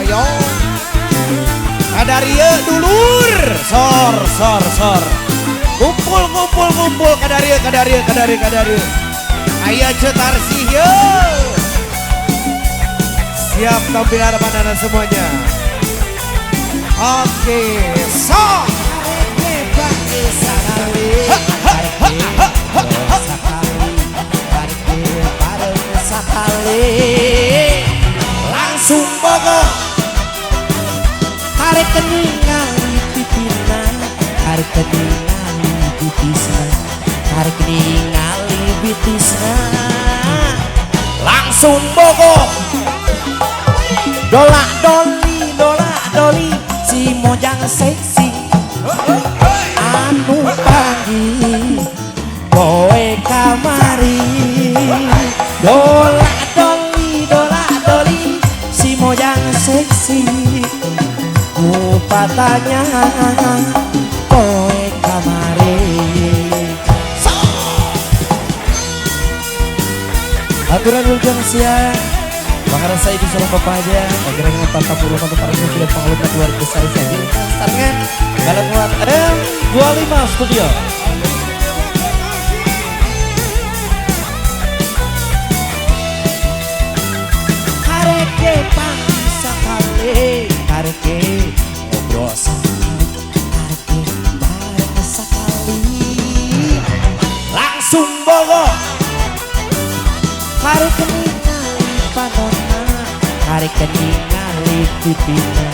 Yo Kadaria dulur sor kumpul Kadaria Aya cetar sih yo siap tampil hadapan semuanya. Oke so langsung bogo tarik keningali pipina, tarik keningali bitisna, tarik keningali bitisna, langsung bogo dola doli si mojang seksi anu panggil boe kamari dola doli si mojang seksi patanya boe kamari aturan ujung siang Bakaran saya disuruh bapak aja akhirnya ngetar tampur untuk para sudah pengeluh keluar besar saja startnya kalian buat M25 Studio. Kareke pangsa kali kareke ngobrol sekali kareke bareng sekali langsung bogo kareke panona hari keningali pipina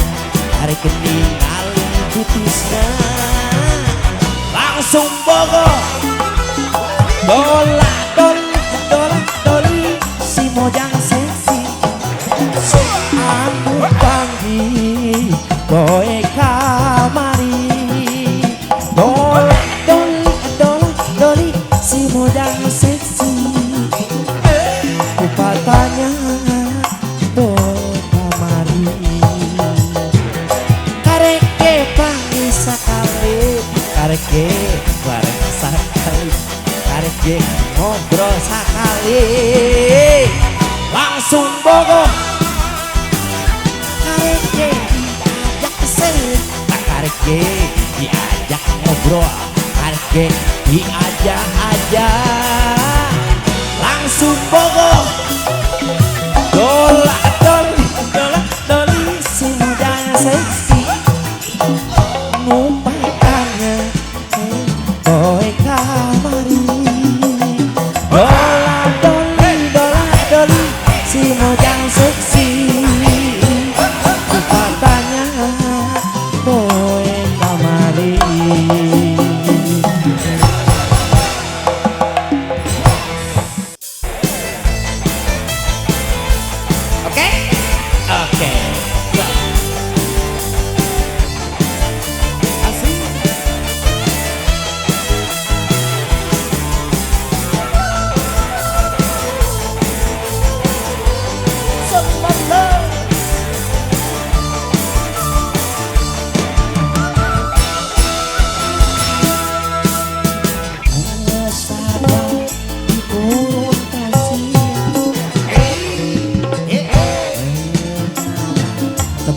hari keningali pipisna langsung bogo dola doli si mojang seksi anu panggil boe kamari dola doli si mojang seksi kupatanya boe kamari kareke panggil sekali kareke bareng sekali kareke ngobrol sekali langsung bogo kareke diajak kesel kareke diajak ngobrol kareke diajak aja langsung bogo dola doli si mudanya seksi numpaikannya boy kamari dola doli si mudanya seksi katanya boy kamari. Oke. Asik. Selamat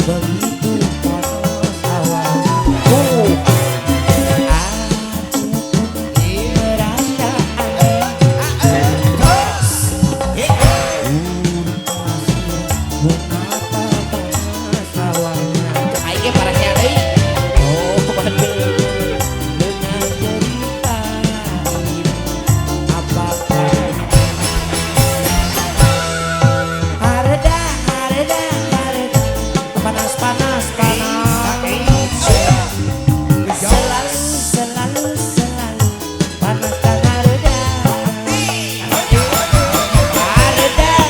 begitu polos awalku aku merasa mengapa masalahnya ayo parahnya dengan cerita apakah hareda panas selalu panas dan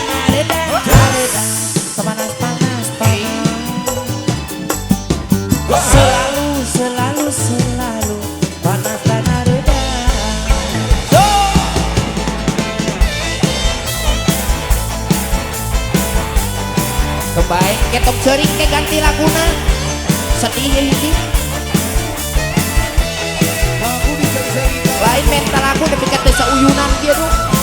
hareda panas selalu panas dan hareda kebaik ketok sering ke ganti laguna sedih ini lain mental aku udah pikat desa uyunan dia tuh